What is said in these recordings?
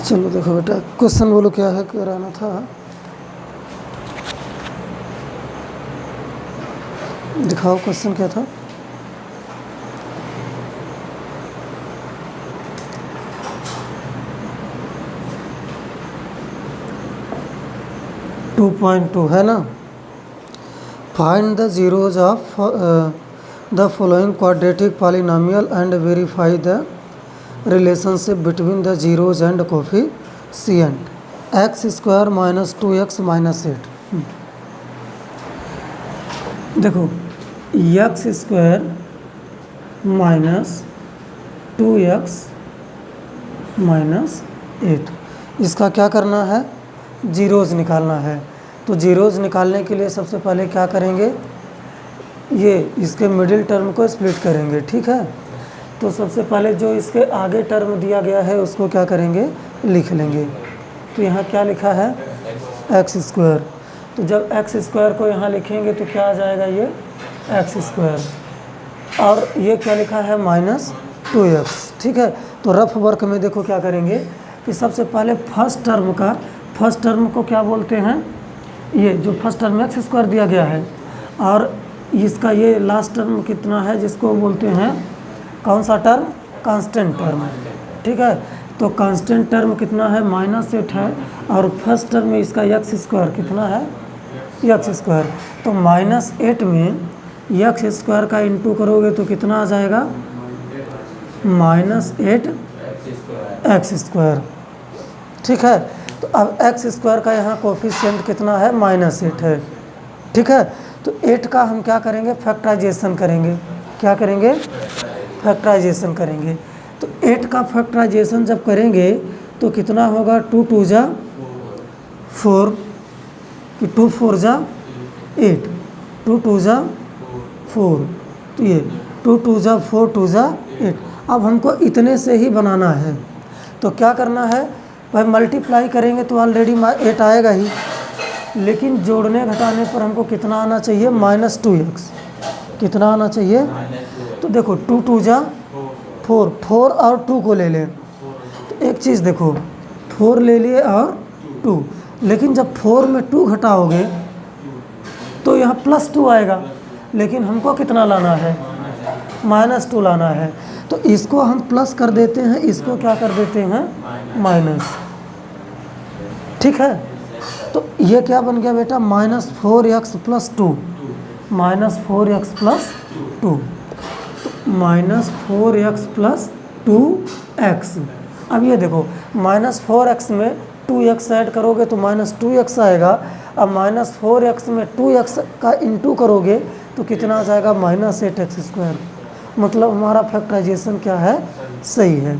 चलो देखो बेटा, क्वेश्चन बोलो क्या है, कराना था। दिखाओ क्वेश्चन क्या था। टू 2.2 है ना। Find the zeros of the following quadratic polynomial and verify the relationship between the zeros and coefficient x square minus 2x minus 8। देखो x square minus 2x minus 8, इसका क्या करना है, जीरोज़ निकालना है। तो जीरोज़ निकालने के लिए सबसे पहले क्या करेंगे, ये इसके मिडिल टर्म को स्प्लिट करेंगे, ठीक है। तो सबसे पहले जो इसके आगे टर्म दिया गया है उसको क्या करेंगे, लिख लेंगे। तो यहाँ क्या लिखा है, एक्स स्क्वायर। तो जब एक्स स्क्वायर को यहाँ लिखेंगे तो क्या आ जाएगा, ये एक्स स्क्वायर। और ये क्या लिखा है, माइनस 2x, ठीक है। तो रफ वर्क में देखो क्या करेंगे कि सबसे पहले फर्स्ट टर्म को क्या बोलते हैं, ये जो फर्स्ट टर्म एक्स स्क्वायर दिया गया है, और इसका ये लास्ट टर्म कितना है जिसको बोलते हैं, कौन सा टर्म, कांस्टेंट टर्म, ठीक है। तो कांस्टेंट टर्म कितना है, माइनस 8 है। और फर्स्ट टर्म में इसका एक्स स्क्वायर कितना है, एक्स स्क्वायर। तो माइनस 8 में एक्स स्क्वायर का इंटू करोगे तो कितना आ जाएगा, माइनस 8 एक्स स्क्वायर, ठीक है। तो अब एक्स स्क्वायर का यहाँ कोफिशिएंट कितना है, माइनस 8 है, ठीक है। तो 8 का हम क्या करेंगे, फैक्टराइजेशन करेंगे। क्या करेंगे, फैक्टराइजेशन करेंगे। तो 8 का फैक्टराइजेशन जब करेंगे तो कितना होगा, 2 2 जा 4, कि 2 4 जा 8, 2 2 जा 4, तो ये 2 2 जा 4, 2 जा 8। अब हमको इतने से ही बनाना है, तो क्या करना है भाई, मल्टीप्लाई करेंगे तो ऑलरेडी 8 आएगा ही, लेकिन जोड़ने घटाने पर हमको कितना आना चाहिए, माइनस 2x। कितना आना चाहिए, तो देखो 2 2 जा 4, 4 और 2 को ले लें। तो एक चीज़ देखो, 4 ले लिए और 2, लेकिन जब 4 में 2 घटाओगे तो यहाँ प्लस 2 आएगा, लेकिन हमको कितना लाना है, माइनस 2 लाना है। तो इसको हम प्लस कर देते हैं, इसको क्या कर देते हैं, माइनस, ठीक है। तो ये क्या बन गया बेटा, minus 4x plus 2, minus 4x plus 2, minus 4x plus 2x। अब ये देखो, माइनस 4x में 2x ऐड करोगे तो माइनस 2x आएगा। अब माइनस 4x में 2x का इंटू करोगे तो कितना आ जाएगा, माइनस 8x स्क्वायर। मतलब हमारा फैक्टराइजेशन क्या है, सही है,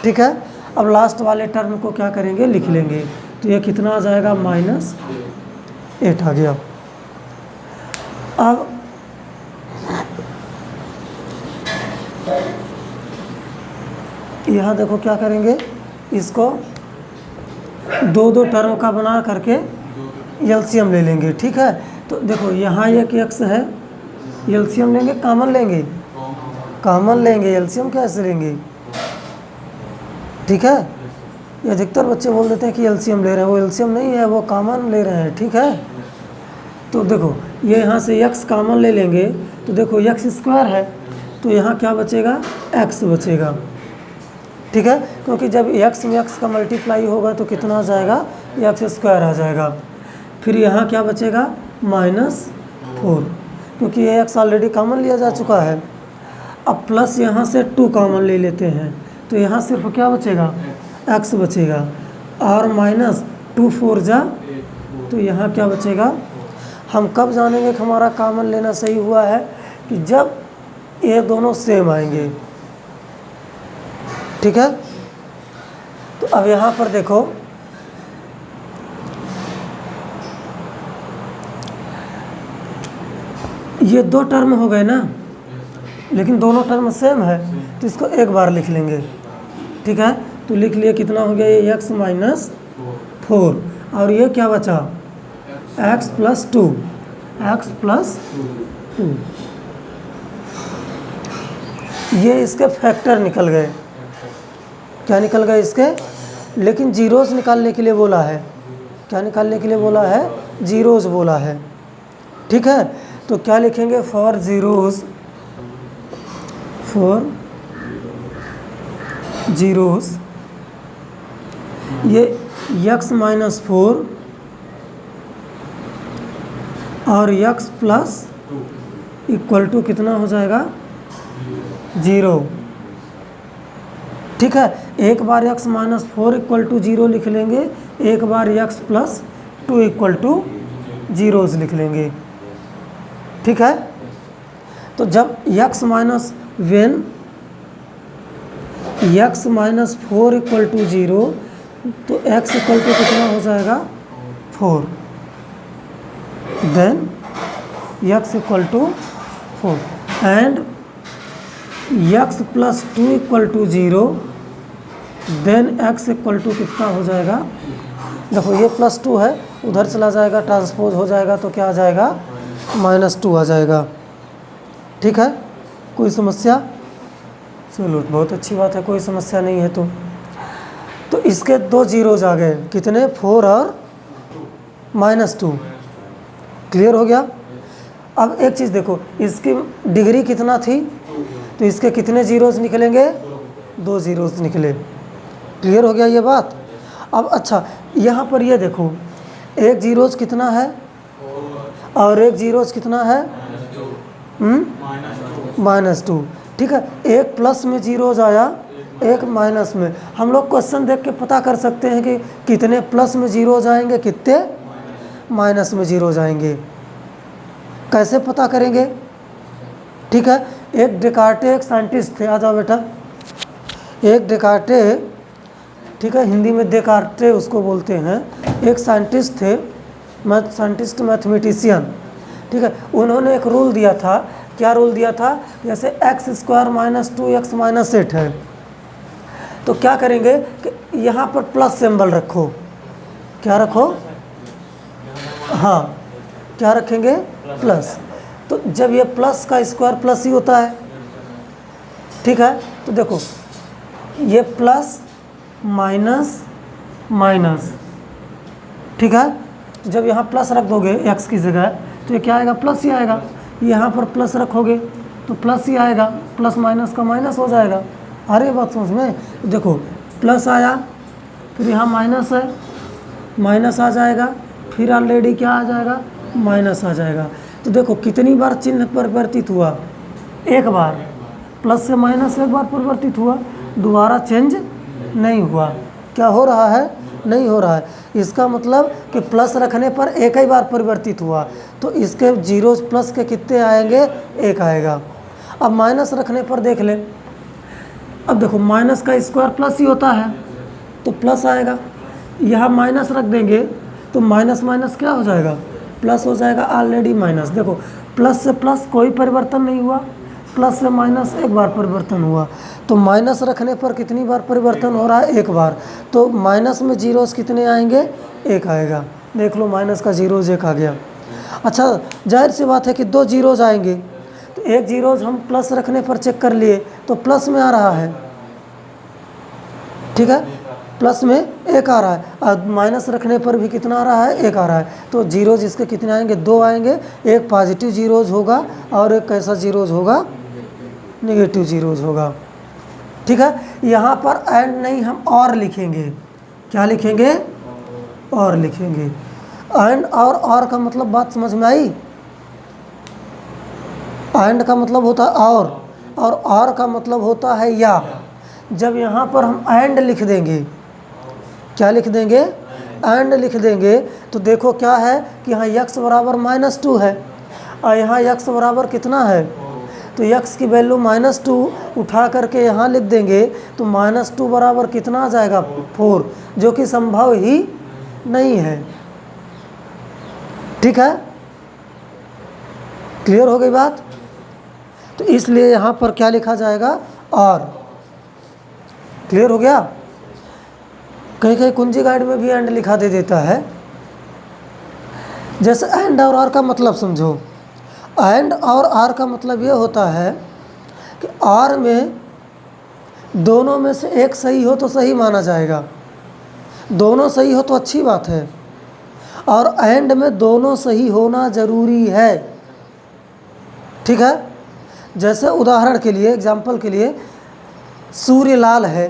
ठीक है। अब लास्ट वाले टर्म को क्या करेंगे, लिख लेंगे। तो ये कितना आ जाएगा, माइनस 8 आ गया। अब यहाँ देखो क्या करेंगे, इसको दो दो टर्म का बना करके एलसीएम ले लेंगे, ठीक है। तो देखो यहाँ एक एक्स है, एलसीएम लेंगे, कॉमन लेंगे, कॉमन लेंगे, एलसीएम कैसे लेंगे, ठीक है। ये अधिकतर बच्चे बोल देते हैं कि एलसीएम ले रहे हैं, वो एलसीएम नहीं है, वो कॉमन ले रहे हैं, ठीक है। तो देखो ये यहाँ से एक्स कॉमन ले लेंगे, तो देखो एक्स स्क्वायर है, तो यहाँ क्या बचेगा, एक्स बचेगा, ठीक है। क्योंकि जब एक्स में एक्स का मल्टीप्लाई होगा तो कितना आ जाएगा, एक्स स्क्वायर आ जाएगा। फिर यहाँ क्या बचेगा, माइनस 4, क्योंकि ये एक्स ऑलरेडी कॉमन लिया जा चुका है। अब प्लस यहाँ से 2 कॉमन ले लेते हैं, तो यहाँ सिर्फ क्या बचेगा, एक्स बचेगा। और माइनस 2 4 जा, तो यहाँ क्या बचेगा। हम कब जानेंगे कि हमारा कॉमन लेना सही हुआ है, कि जब ये दोनों सेम आएंगे, ठीक है। तो अब यहाँ पर देखो, ये 2 टर्म हो गए ना, लेकिन दोनों टर्म सेम है, तो इसको एक बार लिख लेंगे, ठीक है। तो लिख लिए, कितना हो गया, ये x माइनस 4, और ये क्या बचा, x प्लस 2, x प्लस 2। ये इसके फैक्टर निकल गए, क्या निकल गए, इसके लेकिन जीरोज़ निकालने के लिए बोला है। क्या निकालने के लिए बोला है? जीरोज़ बोला है। ठीक है, तो क्या लिखेंगे? फॉर जीरोज़, फॉर जीरोज़ ये x माइनस 4 और x प्लस इक्वल टू कितना हो जाएगा? 0। ठीक है, एक बार x माइनस 4 इक्वल टू 0 लिख लेंगे, एक बार x plus 2 equal to zeros लिख लेंगे। ठीक है, तो जब x minus when x minus 4 equal to 0 तो x इक्वल टू कितना हो जाएगा? 4। Then x equal to 4 and x plus 2 equal to 0 then x equal to कितना हो जाएगा? देखो ये प्लस 2 है, उधर चला जाएगा, ट्रांसपोज हो जाएगा तो क्या आ जाएगा? -2 आ जाएगा। ठीक है, कोई समस्या? चलो बहुत अच्छी बात है, कोई समस्या नहीं है। तो इसके 2 जीरोज आ गए, कितने? 4 और -2। क्लियर हो गया? अब एक चीज़ देखो, इसकी डिग्री कितना थी तो इसके कितने जीरोज निकलेंगे? 2 जीरोज निकले। क्लियर हो गया ये बात? अब अच्छा, यहाँ पर ये देखो, एक जीरोज कितना है और एक जीरोज कितना है? -2। ठीक है, एक प्लस में जीरोज आया, एक माइनस में। हम लोग क्वेश्चन देख के पता कर सकते हैं कि कितने प्लस में जीरोज आएंगे, कितने माइनस में जीरोज आएंगे। कैसे पता करेंगे? ठीक है, एक डेकार्टे एक साइंटिस्ट थे। आ जाओ बेटा। एक डेकार्टे, ठीक है, हिंदी में डेकार्टे उसको बोलते हैं, एक साइंटिस्ट थे, साइंटिस्ट मैथमेटिशियन। ठीक है, उन्होंने एक रूल दिया था। क्या रूल दिया था? जैसे x² माइनस 2x माइनस 8 है, तो क्या करेंगे कि यहाँ पर प्लस सिंबल रखो। क्या रखो? हाँ, क्या रखेंगे? प्लस। तो जब ये प्लस का स्क्वायर प्लस ही होता है। ठीक है, तो देखो ये प्लस माइनस माइनस। ठीक है, तो जब यहाँ प्लस रख दोगे x की जगह तो ये क्या आएगा? प्लस ही आएगा। यहाँ पर प्लस रखोगे तो प्लस ही आएगा, प्लस माइनस का माइनस हो जाएगा। अरे बात समझ में? देखो प्लस आया, फिर यहाँ माइनस है, माइनस आ जाएगा, फिर ऑलरेडी क्या आ जाएगा? माइनस आ जाएगा। तो देखो कितनी बार चिन्ह परिवर्तित हुआ? एक बार। प्लस से माइनस एक बार परिवर्तित हुआ, दोबारा चेंज नहीं हुआ। क्या हो रहा है? नहीं हो रहा है। इसका मतलब कि प्लस रखने पर एक ही बार परिवर्तित हुआ, तो इसके जीरोज प्लस के कितने आएंगे? एक आएगा। अब माइनस रखने पर देख लें। अब देखो माइनस का स्क्वायर प्लस ही होता है, तो प्लस आएगा। यहाँ माइनस रख देंगे तो माइनस माइनस क्या हो जाएगा? प्लस हो जाएगा, ऑलरेडी माइनस। देखो प्लस से प्लस कोई परिवर्तन नहीं हुआ, प्लस से माइनस एक बार परिवर्तन हुआ। तो माइनस रखने पर कितनी बार परिवर्तन हो रहा है? एक बार। तो माइनस में जीरोस कितने आएंगे? एक आएगा। देख लो माइनस का जीरोज एक आ गया। अच्छा, जाहिर सी बात है कि 2 जीरोज आएंगे, तो एक जीरोज हम प्लस रखने पर चेक कर लिए तो प्लस में आ रहा है। ठीक है, प्लस में एक आ रहा है, और माइनस रखने पर भी कितना आ रहा है? एक आ रहा है। तो जीरोज इसके कितने आएंगे? 2 आएंगे। एक पॉजिटिव जीरोज होगा और एक कैसा जीरोज होगा? नेगेटिव जीरोज होगा। ठीक है, यहाँ पर एंड नहीं, हम और लिखेंगे। क्या लिखेंगे? और लिखेंगे। एंड और का मतलब बात समझ में आई? एंड का मतलब होता है और का मतलब होता है या। जब यहाँ पर हम एंड लिख देंगे, क्या लिख देंगे? एंड लिख देंगे, तो देखो क्या है कि यहाँ x बराबर -2 है और यहाँ x बराबर कितना है? तो x की वैल्यू -2 उठा करके यहाँ लिख देंगे, तो -2 बराबर कितना आ जाएगा? 4, जो कि संभव ही नहीं है। ठीक है, क्लियर हो गई बात? तो इसलिए यहाँ पर क्या लिखा जाएगा? और। क्लियर हो गया? कहीं कहीं कुंजी गाइड में भी एंड लिखा दे देता है। जैसे एंड और आर का मतलब समझो। एंड और आर का मतलब ये होता है कि आर में दोनों में से एक सही हो तो सही माना जाएगा। दोनों सही हो तो अच्छी बात है, और एंड में दोनों सही होना ज़रूरी है। ठीक है, जैसे उदाहरण के लिए, एग्जाम्पल के लिए, सूर्य लाल है,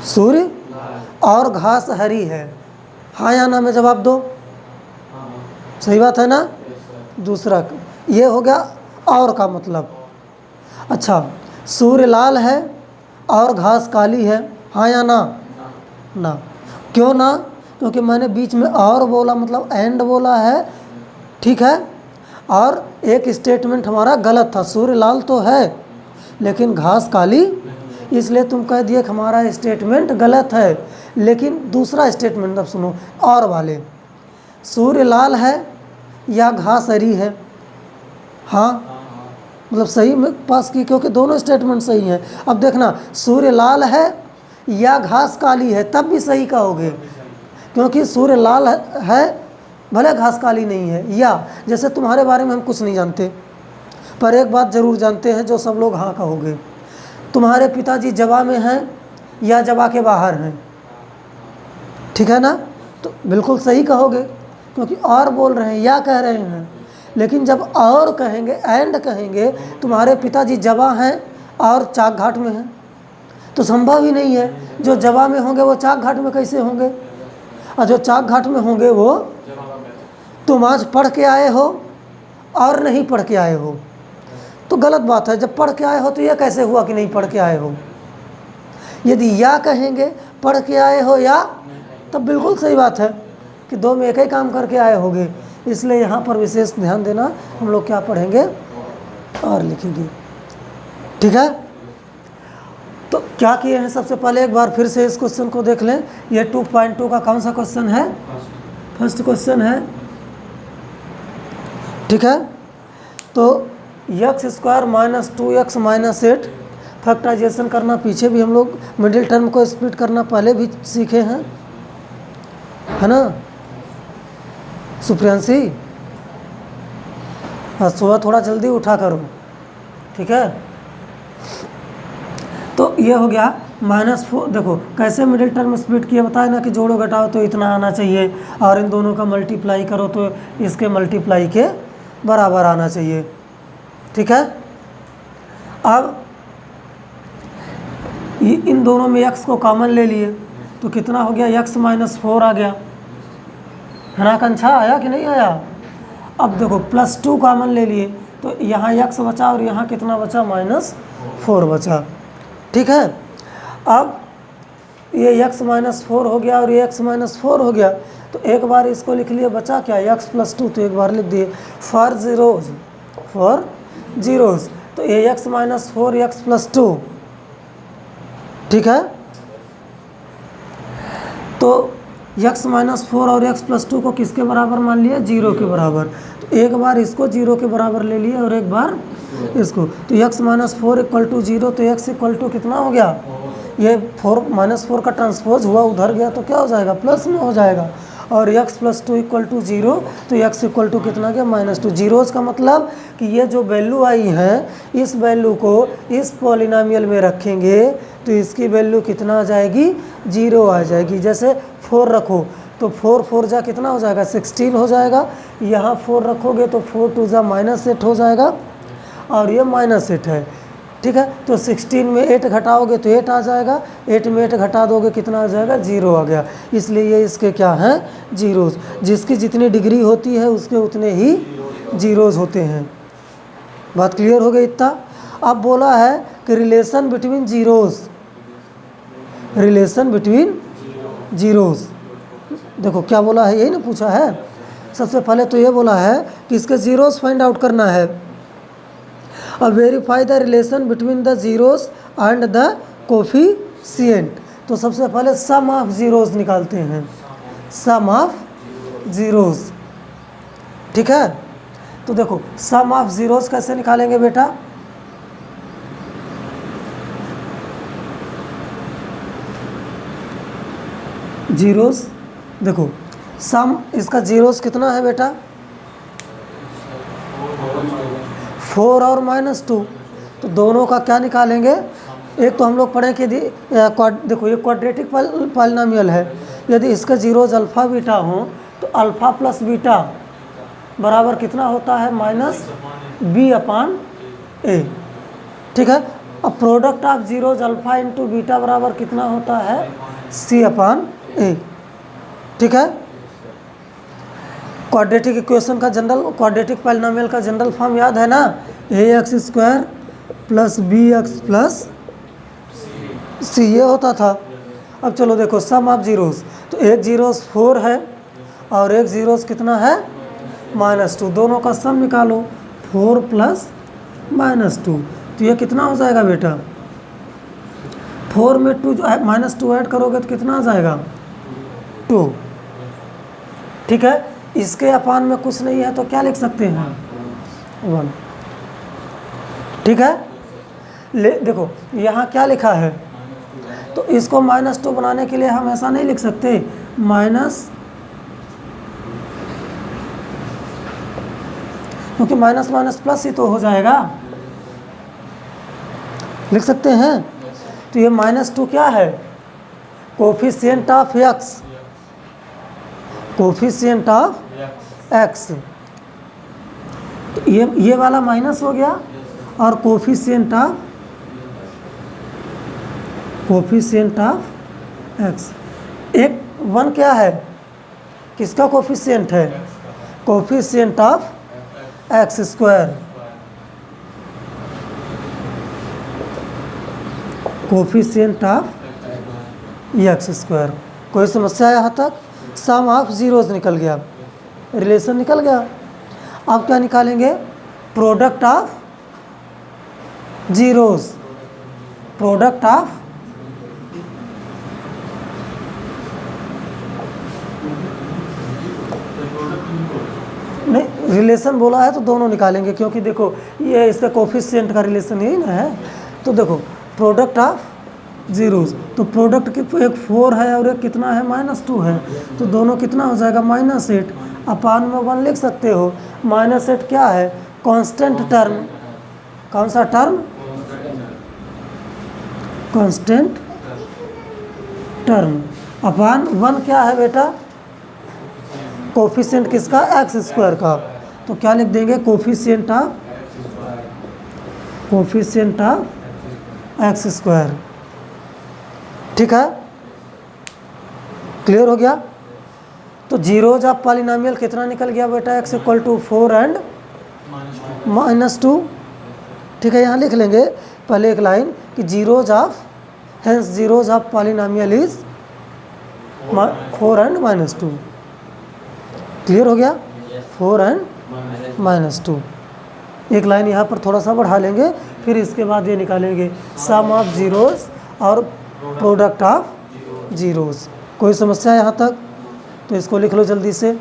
सूर्य और घास हरी है, हाँ या ना में जवाब दो। सही बात है ना। दूसरा ये हो गया और का मतलब। अच्छा, सूर्य लाल है और घास काली है, हाँ या ना। ना, क्यों ना? क्योंकि मैंने बीच में और बोला, मतलब एंड बोला है। ठीक है, और एक स्टेटमेंट हमारा गलत था, सूर्य लाल तो है लेकिन घास काली, इसलिए तुम कह दिए कि हमारा स्टेटमेंट गलत है। लेकिन दूसरा स्टेटमेंट अब सुनो, और वाले, सूर्य लाल है या घास हरी है, हाँ मतलब सही में पास की, क्योंकि दोनों स्टेटमेंट सही हैं। अब देखना, सूर्य लाल है या घास काली है, तब भी सही कहोगे, क्योंकि सूर्य लाल है भले घास काली नहीं है। या जैसे तुम्हारे बारे में हम कुछ नहीं जानते, पर एक बात ज़रूर जानते हैं जो सब लोग हाँ कहोगे, तुम्हारे पिताजी जवा में हैं या जवा के बाहर हैं। ठीक है ना, तो बिल्कुल सही कहोगे, क्योंकि और बोल रहे हैं या कह रहे हैं। लेकिन जब और कहेंगे, एंड कहेंगे, तुम्हारे पिताजी जवा हैं और चाक घाट में हैं, तो संभव ही नहीं है। जो जवा में होंगे वो चाक घाट में कैसे होंगे, और जो चाक घाट में होंगे वो, तुम आज पढ़ के आए हो और नहीं पढ़ के आए हो, तो गलत बात है। जब पढ़ के आए हो तो यह कैसे हुआ कि नहीं पढ़ के आए हो। यदि या कहेंगे पढ़ के आए हो या, तब बिल्कुल सही बात है कि दो में एक ही काम करके आए होगे। इसलिए यहाँ पर विशेष ध्यान देना, हम लोग क्या पढ़ेंगे और लिखेंगे। ठीक है, तो क्या किए हैं, सबसे पहले एक बार फिर से इस क्वेश्चन को देख लें। ये 2.2 का कौन सा क्वेश्चन है, फर्स्ट क्वेश्चन है। ठीक है, तो x² minus 2x minus 8 factorisation करना, पीछे भी हम लोग मिडिल टर्म को स्प्लिट करना पहले भी सीखे हैं, है ना सुप्रियांशी। हाँ, सुबह थोड़ा जल्दी उठा करो। ठीक है, तो ये हो गया -4। देखो कैसे मिडिल टर्म स्प्लिट किया, बताए ना कि जोड़ो घटाओ तो इतना आना चाहिए, और इन दोनों का मल्टीप्लाई करो तो इसके मल्टीप्लाई के बराबर आना चाहिए। ठीक है, अब इन दोनों में x को कॉमन ले लिए तो कितना हो गया, x माइनस 4 आ गया, है ना कंछा, आया कि नहीं आया। अब देखो +2 कॉमन ले लिए तो यहाँ x बचा और यहाँ कितना बचा, -4 बचा। ठीक है, अब ये x माइनस 4 हो गया और ये x माइनस 4 हो गया, तो एक बार इसको लिख लिए, बचा क्या, x +2, तो एक बार लिख दिए फॉर जीरोज़, तो ये x माइनस 4 x +2। ठीक है, तो x माइनस 4 और x +2 को किसके बराबर मान लिया, 0 के बराबर। तो एक बार इसको 0 के बराबर ले लिए और एक बार इसको, तो x माइनस 4 = 0, तो x = कितना हो गया, ये -4 का ट्रांसपोज हुआ, उधर गया तो क्या हो जाएगा, प्लस में हो जाएगा। और x +2 = 0, तो x = कितना गया, -2। जीरोज़ का मतलब कि ये जो वैल्यू आई है, इस वैल्यू को इस पॉलिनोमियल में रखेंगे तो इसकी वैल्यू कितना आ जाएगी, 0 आ जाएगी। जैसे 4 रखो तो 4 4 जा कितना हो जाएगा, 16 हो जाएगा। यहाँ 4 रखोगे तो 4 2 जा -8 हो जाएगा, और ये -8 है। ठीक है, तो 16 में 8 घटाओगे तो 8 आ जाएगा, 8 में 8 घटा दोगे कितना आ जाएगा, 0 आ गया। इसलिए ये इसके क्या हैं, जीरोज़। जिसकी जितनी डिग्री होती है उसके उतने ही जीरोज़ होते हैं। बात क्लियर हो गई इतना। अब बोला है कि relation between zeros, relation between zeros, देखो क्या बोला है, यही ना पूछा है। सबसे पहले तो ये बोला है कि इसके जीरोज़ फाइंड आउट करना है। अब verify the relation between the zeros and the coefficient. तो सबसे पहले सम ऑफ जीरोज़ निकालते हैं, सम ऑफ जीरोज़। ठीक है, तो देखो सम ऑफ जीरोज़ कैसे निकालेंगे बेटा, जीरोज़, देखो सम इसका जीरोज़ कितना है बेटा, 4 और -2, तो दोनों का क्या निकालेंगे, एक तो हम लोग पढ़े कि देखो ये क्वाड्रेटिक पॉलिनोमियल है, यदि इसका जीरोज अल्फ़ा बीटा हो तो अल्फ़ा प्लस बीटा बराबर कितना होता है, माइनस बी अपान ए। ठीक है, अब product of zeros alpha into beta बराबर कितना होता है, सी अपान ए। ठीक है, क्वाड्रेटिक इक्वेशन का जनरल, क्वाड्रेटिक पॉलिनोमियल का जनरल फॉर्म याद है ना, a x square plus b x plus c, ये होता था। अब चलो देखो सम ऑफ जीरोस, तो एक जीरोस 4 है और एक जीरोस कितना है, -2, दोनों का सम निकालो, 4 प्लस -2, तो ये कितना हो जाएगा बेटा, 4 में 2 -2 ऐड करोगे तो कितना आ जाएगा, 2। ठीक है, इसके अपान में कुछ नहीं है तो क्या लिख सकते हैं, 1। ठीक है, देखो यहाँ क्या लिखा है, तो इसको -2 बनाने के लिए हम ऐसा नहीं लिख सकते, क्योंकि माइनस माइनस प्लस ही तो हो जाएगा, लिख सकते हैं। तो ये -2 क्या है, coefficient of x, coefficient of x, तो ये वाला माइनस हो गया, और कोफिशिएंट ऑफ एक्स, एक 1 क्या है, किसका कोफिशिएंट है, coefficient of x square, coefficient of x square. कोई समस्या यहाँ तक, सम ऑफ जीरोज निकल गया, रिलेशन निकल गया। अब क्या निकालेंगे, product of zeros, product of नहीं, रिलेशन बोला है तो दोनों निकालेंगे, क्योंकि देखो ये इसका कोफिशिएंट का रिलेशन यही ना है। तो देखो प्रोडक्ट ऑफ जीरोज, तो प्रोडक्ट की एक 4 है और एक कितना है, -2 है, तो दोनों कितना हो जाएगा, -8, अपान में 1 लिख सकते हो। -8 क्या है, कांस्टेंट टर्म, कौन सा टर्म, कांस्टेंट टर्म, अपान 1 क्या है बेटा, कोफिशिएंट किसका, एक्स स्क्वायर का, तो क्या लिख देंगे, कोफिशिएंट ऑफ एक्स स्क्वायर। ठीक है, क्लियर हो गया। तो जीरोज ऑफ पॉलिनोमियल कितना निकल गया बेटा, x = 4 एंड -2। ठीक है, यहाँ लिख लेंगे पहले एक लाइन कि zeros of, hence zeros of polynomial is 4 and -2। Clear हो गया, 4 एंड -2। एक लाइन यहाँ पर थोड़ा सा बढ़ा लेंगे, फिर इसके बाद ये निकालेंगे सम ऑफ जीरोज और प्रोडक्ट ऑफ जीरोज। कोई समस्या यहाँ तक, तो इसको लिख लो जल्दी से।